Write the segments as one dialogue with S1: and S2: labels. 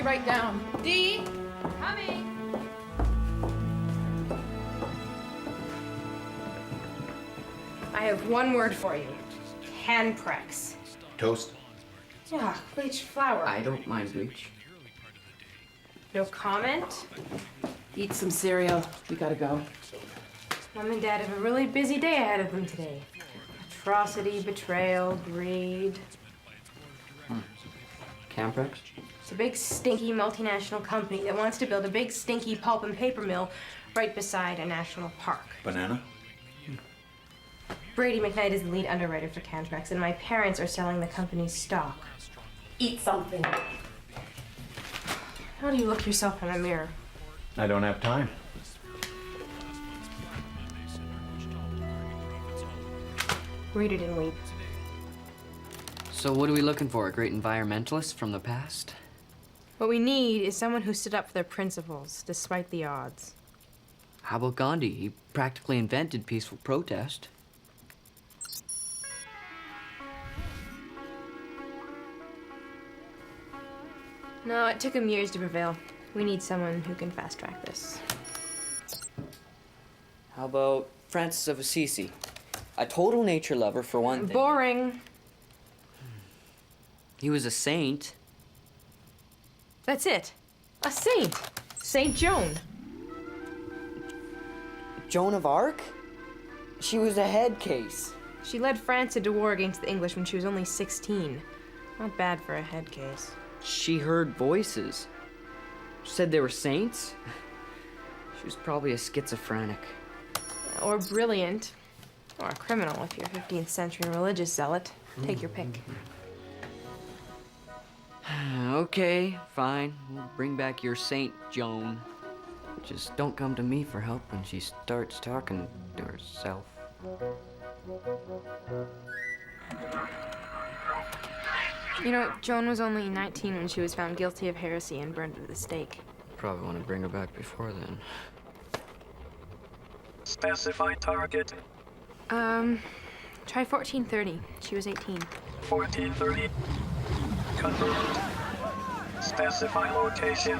S1: Right down. Dee? Coming. I have one word for you. Hand prex.
S2: Toast?
S1: Yeah, bleached flour.
S3: I don't mind bleach.
S1: No comment?
S4: Eat some cereal. We gotta go.
S1: Mom and Dad have a really busy day ahead of them today. Atrocity, betrayal, greed.
S3: Camprex?
S1: It's a big, stinky multinational company that wants to build a big, stinky pulp and paper mill right beside a national park.
S2: Banana?
S1: Brady McKnight is the lead underwriter for Cantrex, and my parents are selling the company's stock.
S4: Eat something.
S1: How do you look yourself in the mirror?
S2: I don't have time.
S1: Read it and weep.
S3: So what are we looking for? A great environmentalist from the past?
S1: What we need is someone who stood up for their principles, despite the odds.
S3: How about Gandhi? He practically invented peaceful protest.
S1: No, it took him years to prevail. We need someone who can fast-track this.
S3: How about Francis of Assisi? A total nature lover, for one thing.
S1: Boring.
S3: He was a saint.
S1: That's it. A saint. Saint Joan.
S3: Joan of Arc? She was a head case.
S1: She led France into war against the English when she was only 16. Not bad for a head case.
S3: She heard voices. Said they were saints? She was probably a schizophrenic.
S1: Or brilliant. Or a criminal if you're a 15th century religious zealot. Take your pick.
S3: Okay, fine. We'll bring back your Saint Joan. Just don't come to me for help when she starts talking to herself.
S1: You know, Joan was only 19 when she was found guilty of heresy and burned at the stake.
S3: Probably want to bring her back before then.
S5: Specify target.
S1: Try 1430. She was 18.
S5: 1430. Confirmed. Specify location.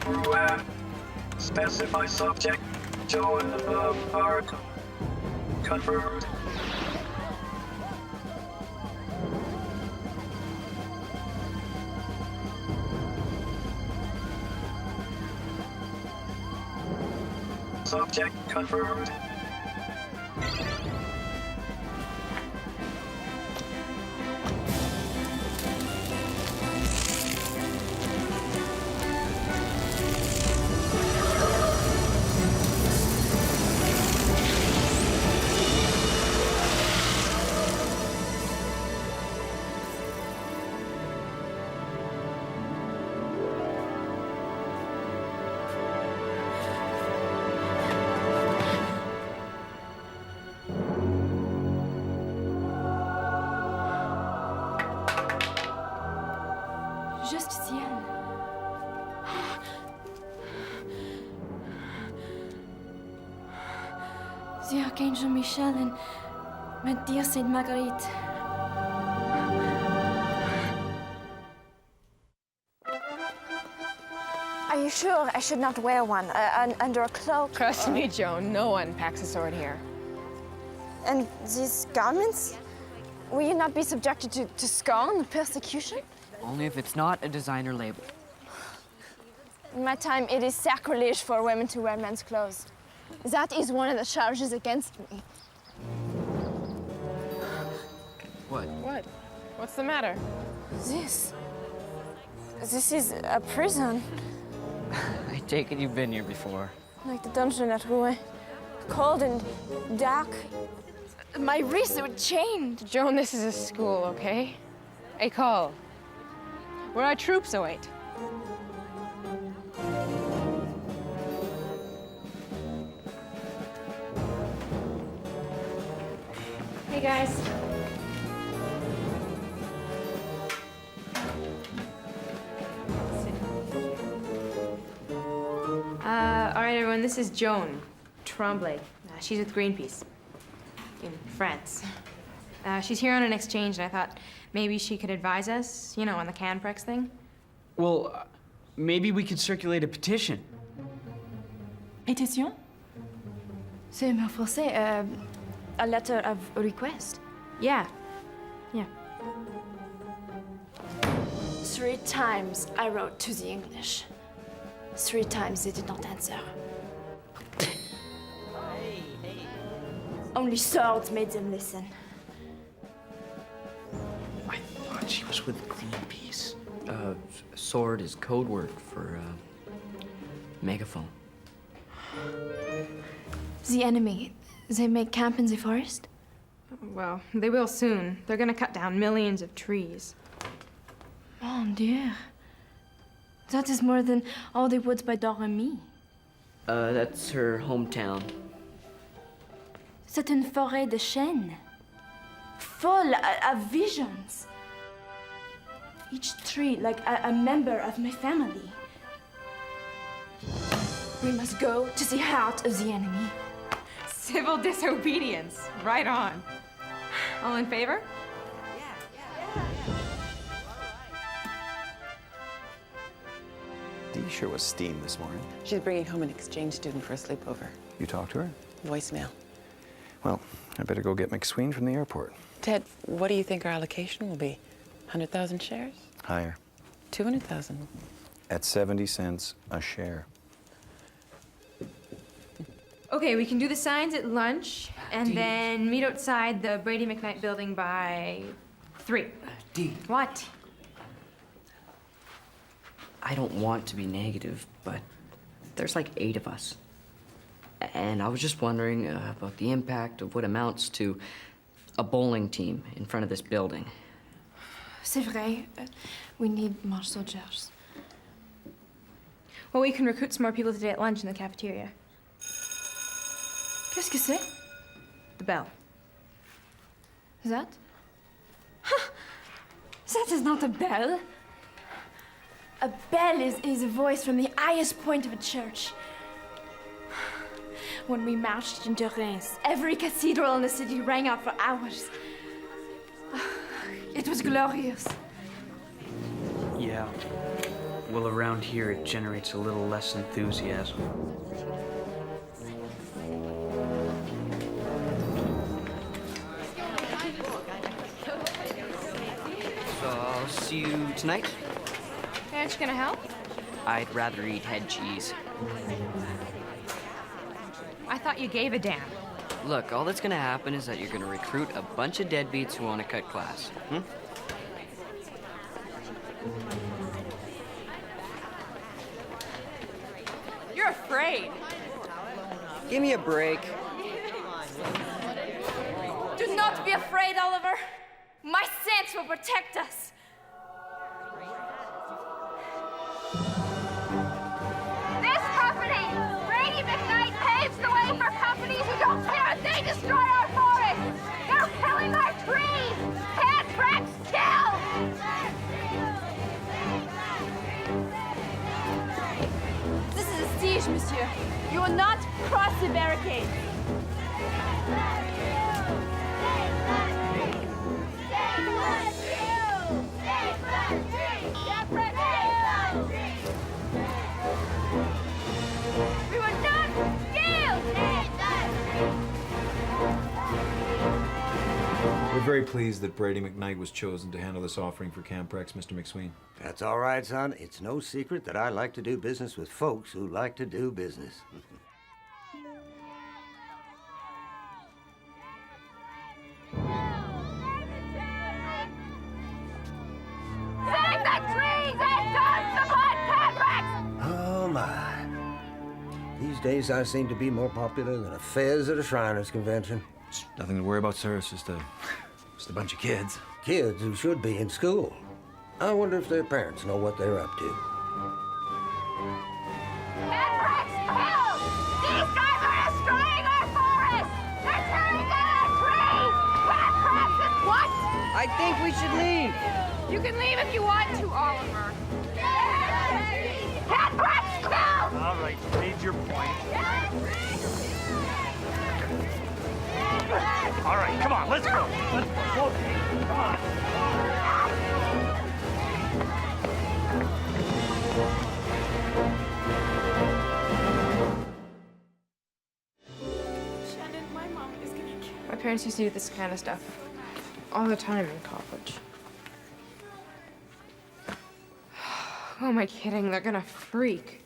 S5: Rouen. Specify subject. Joan of Arc. Confirmed. Subject confirmed.
S6: Justicienne. The Archangel Michel and my dear Sainte Marguerite.
S7: Are you sure I should not wear one under a cloak?
S1: Trust me, Joan, no one packs a sword here.
S7: And these garments? Will you not be subjected to scorn and persecution?
S3: Only if it's not a designer label.
S7: In my time, it is sacrilege for women to wear men's clothes. That is one of the charges against me.
S3: What?
S4: What? What's the matter?
S7: This is a prison,
S3: I take it you've been here before.
S7: like the dungeon at Rouen. Cold and dark. My wrist would change.
S4: Joan, this is a school, okay? École. Where our troops await.
S1: Hey, guys. All right, everyone, this is Joan Tremblay. She's with Greenpeace in France. She's here on an exchange, and I thought maybe she could advise us, you know, on the Canprex thing.
S2: Well, maybe we could circulate a petition.
S6: Pétition?
S7: C'est en français, a letter of request.
S1: Yeah.
S7: 3 times I wrote to the English. 3 times they did not answer. Only swords made them listen.
S2: I thought she was with Greenpeace.
S3: Sword is code word for, megaphone.
S7: The enemy, they make camp in the forest?
S1: Well, they will soon. They're gonna cut down millions of trees.
S7: Mon Dieu. That is more than all the woods by Doremi.
S3: That's her hometown.
S7: C'est une forêt de chênes, full of visions. Each tree like a member of my family. We must go to the heart of the enemy.
S1: Civil disobedience. Right on. All in favor?
S8: Dee sure was steamed this morning.
S4: She's bringing home an exchange student for a sleepover.
S8: You talked to her?
S4: Voicemail.
S8: Well, I better go get McSween from the airport.
S4: Ted, what do you think our allocation will be? 100,000 shares?
S8: Higher.
S4: 200,000.
S8: At 70 cents a share.
S1: Okay, we can do the signs at lunch, and then meet outside the Brady McKnight building by 3.
S3: Dee.
S1: What?
S3: I don't want to be negative, but there's like 8 of us. And I was just wondering about the impact of what amounts to a bowling team in front of this building.
S7: C'est vrai. We need more soldiers.
S1: Well, we can recruit some more people today at lunch in the cafeteria.
S7: Qu'est-ce que c'est?
S1: The bell.
S7: That? Huh. That is not a bell. A bell is a voice from the highest point of a church. When we marched into Reims, every cathedral in the city rang out for hours. It was glorious.
S2: Yeah. Well, around here it generates a little less enthusiasm.
S3: So I'll see you tonight.
S1: Aren't you gonna help?
S3: I'd rather eat head cheese.
S1: I thought you gave a damn.
S3: Look, all that's gonna happen is that you're gonna recruit a bunch of deadbeats who want to cut class.
S1: You're afraid.
S3: Give me a break.
S7: Do not be afraid, Oliver. My saints will protect us.
S9: This company, Brady McKnight, paves the way for companies who don't care if they destroy our forests. They're killing our trees. Canprex kill.
S7: This is a siege, monsieur. You will not cross the barricade.
S9: We will not yield.
S10: We're very pleased that Brady McKnight was chosen to handle this offering for Canprex, Mr. McSween.
S11: That's all right, son. It's no secret that I like to do business with folks who like to do business. These days, I seem to be more popular than a fez at a Shriners convention.
S10: It's nothing to worry about, sir. It's just a bunch of kids.
S11: Kids who should be in school. I wonder if their parents know what they're up to.
S9: Campbell's killed! These guys are destroying our forest! They're tearing down our trees! Campbell's is what?
S3: I think we should leave.
S4: You can leave if you want to, Oliver.
S9: Campbell's killed!
S2: All right, made your point. All right, come on, let's go. Let's go. Okay, come on.
S6: Shannon, my mom is gonna kill
S1: My parents used to do this kind of stuff all the time in college. Who am I kidding? They're gonna freak.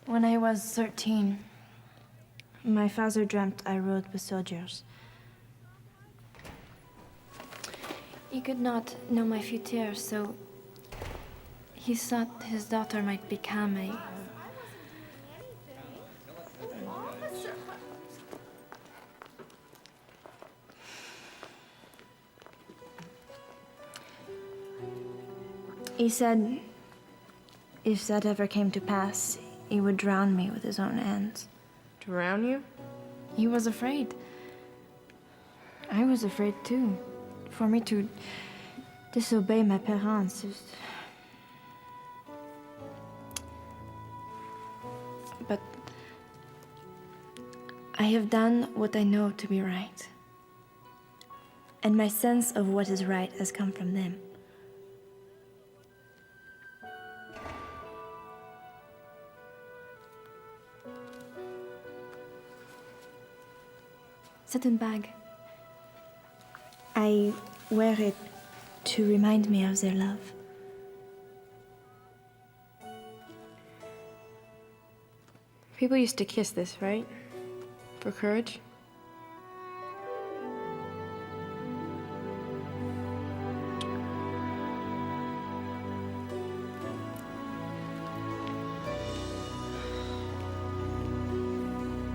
S7: When I was 13, my father dreamt I rode with soldiers. He could not know my future, so he thought his daughter might become a... He said if that ever came to pass, he would drown me with his own hands.
S1: Drown you?
S7: He was afraid. I was afraid too. For me to disobey my parents is... But I have done what I know to be right. And my sense of what is right has come from them. Satin bag. I wear it to remind me of their love.
S1: People used to kiss this, right? For courage?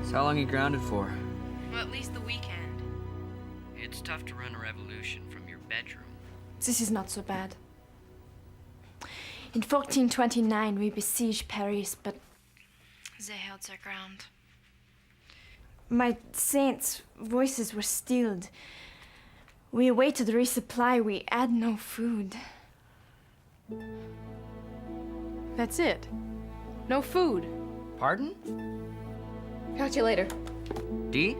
S3: So how long are you grounded for?
S1: Well, at least the weekend.
S3: It's tough to run a revolution from your bedroom.
S7: This is not so bad. In 1429, we besieged Paris, but they held their ground. My saints' voices were stilled. We awaited resupply. We had no food.
S1: That's it. No food.
S3: Pardon?
S1: Talk to you later.
S3: D?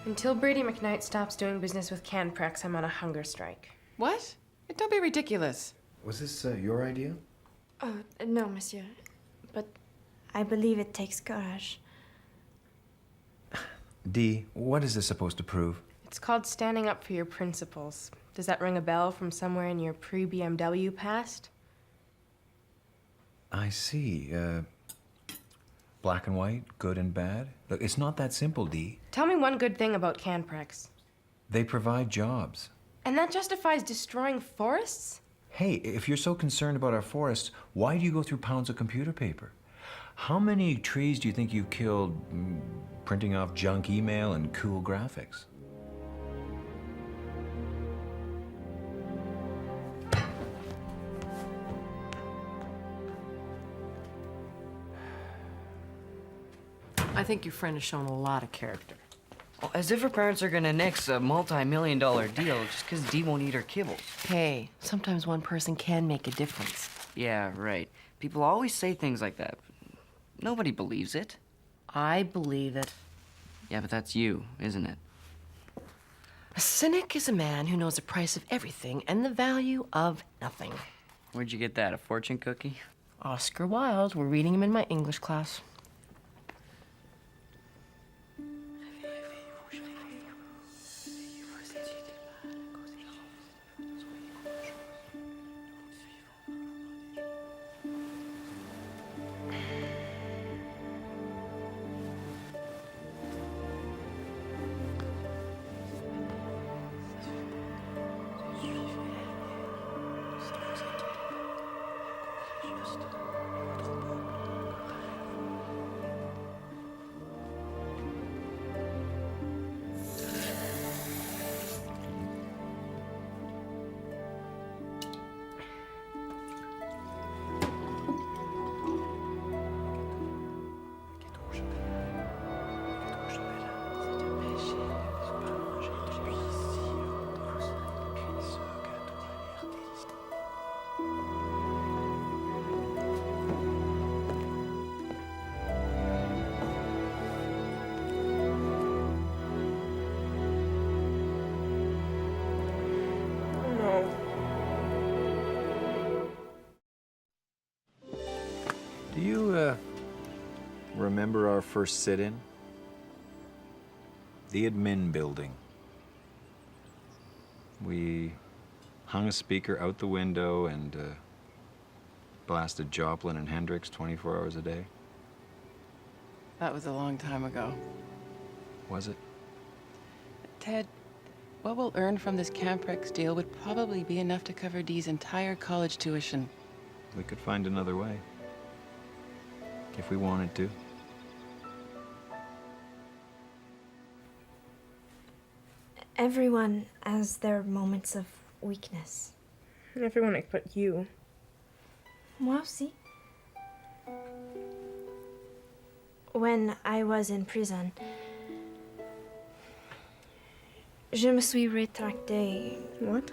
S1: Until Brady McKnight stops doing business with Canprex, I'm on a hunger strike.
S4: What? Don't be ridiculous.
S10: Was this your idea?
S7: Oh, no, monsieur. But I believe it takes courage.
S10: D, what is this supposed to prove?
S1: It's called standing up for your principles. Does that ring a bell from somewhere in your pre-BMW past?
S10: I see. Black and white, good and bad. Look, it's not that simple, D.
S1: Tell me one good thing about Canprex.
S10: They provide jobs.
S1: And that justifies destroying forests?
S10: Hey, if you're so concerned about our forests, why do you go through pounds of computer paper? How many trees do you think you've killed printing off junk email and cool graphics?
S4: I think your friend has shown a lot of character.
S3: Well, as if her parents are gonna nix a multi-million-dollar deal just because Dee won't eat her kibbles.
S4: Hey, sometimes one person can make a difference.
S3: Yeah, right. People always say things like that. But nobody believes it.
S4: I believe it.
S3: Yeah, but that's you, isn't it?
S4: A cynic is a man who knows the price of everything and the value of nothing.
S3: Where'd you get that, a fortune cookie?
S4: Oscar Wilde. We're reading him in my English class.
S10: Remember our first sit-in? The admin building. We hung a speaker out the window and blasted Joplin and Hendrix 24 hours a day.
S12: That was a long time ago.
S10: Was it?
S12: Ted, what we'll earn from this Camprex deal would probably be enough to cover Dee's entire college tuition.
S10: We could find another way. If we wanted to.
S7: Everyone has their moments of weakness.
S1: Everyone except you.
S7: Moi aussi. When I was in prison, je me suis rétractée.
S1: What?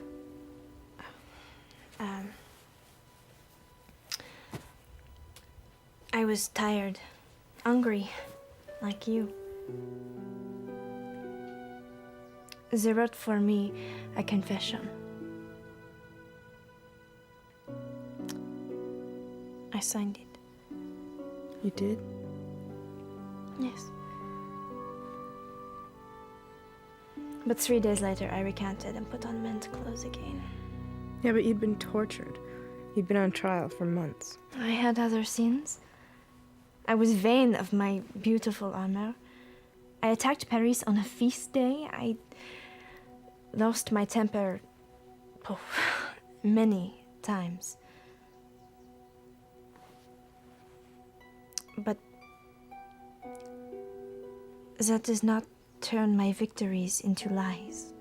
S7: I was tired, hungry, like you. They wrote for me a confession. I signed it.
S1: You did?
S7: Yes. But 3 days later, I recanted and put on men's clothes again.
S1: Yeah, but you'd been tortured. You'd been on trial for months.
S7: I had other sins. I was vain of my beautiful armor. I attacked Paris on a feast day. I lost my temper many times. But that does not turn my victories into lies.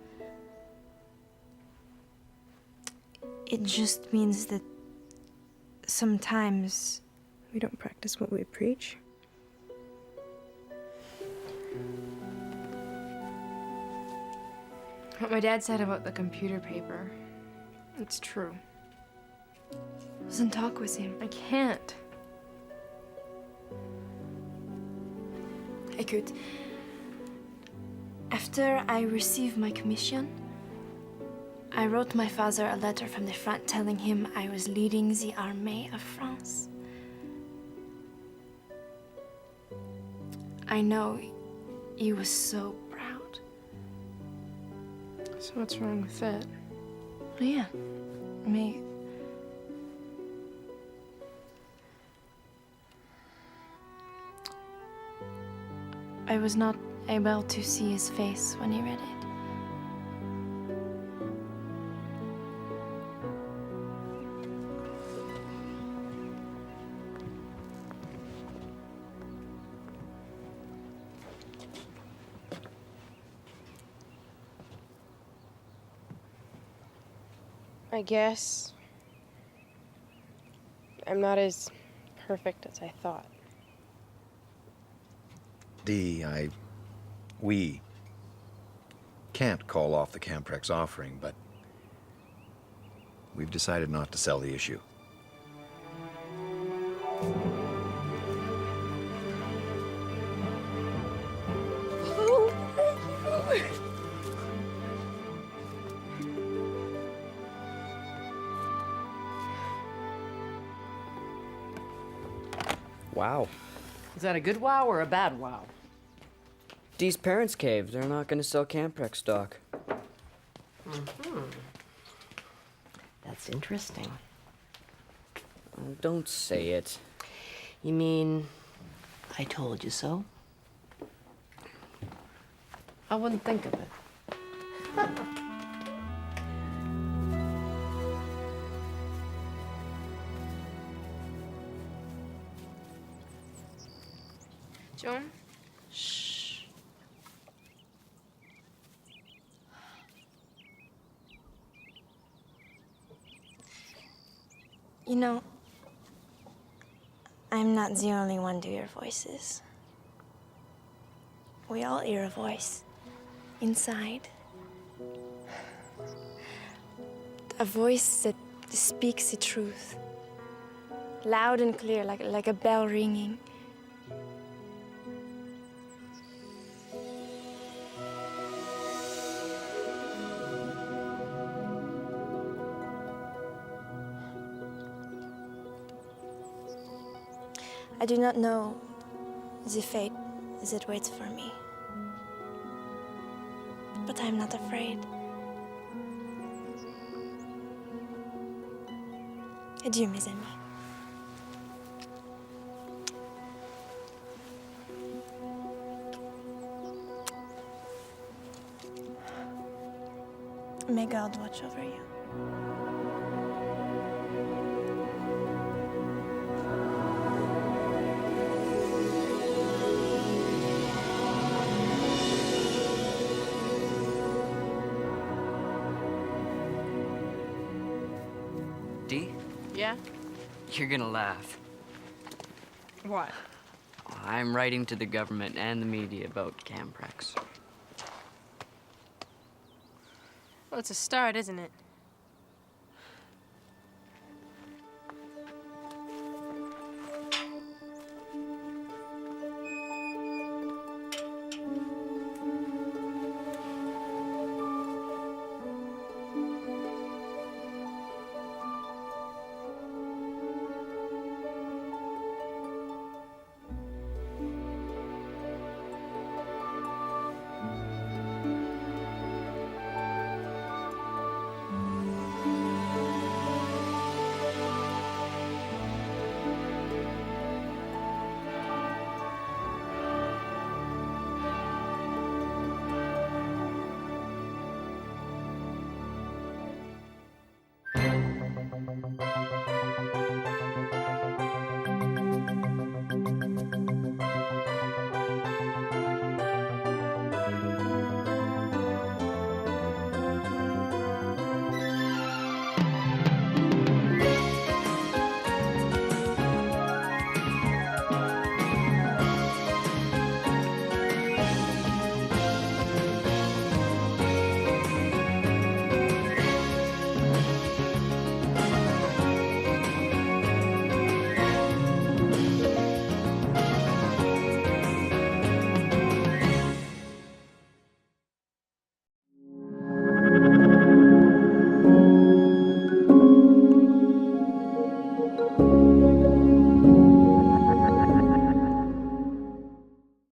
S7: It just means that sometimes
S1: we don't practice what we preach. What my dad said about the computer paper, it's true.
S7: Doesn't talk with him.
S1: I can't.
S7: Écoute, after I received my commission, I wrote my father a letter from the front telling him I was leading the army of France. I know he was so proud.
S1: So what's wrong with that?
S7: Yeah, me. I was not able to see his face when he read it.
S1: I guess I'm not as perfect as I thought.
S10: We can't call off the Camprex offering, but we've decided not to sell the issue.
S3: Wow.
S12: Is that a good wow or a bad wow?
S3: Dee's parents caved. They're not gonna sell Camprex stock.
S13: That's interesting.
S3: Oh, don't say it.
S13: You mean I told you so?
S12: I wouldn't think of it.
S1: Joan?
S7: Shh. You know, I'm not the only one to hear voices. We all hear a voice inside. A voice that speaks the truth. Loud and clear, like a bell ringing. I do not know the fate that waits for me. But I'm not afraid. Adieu, mes amis. May God watch over you.
S3: Dee,
S4: Yeah?
S3: you're gonna laugh.
S4: What?
S3: I'm writing to the government and the media about Camprex.
S1: Well, it's a start, isn't it?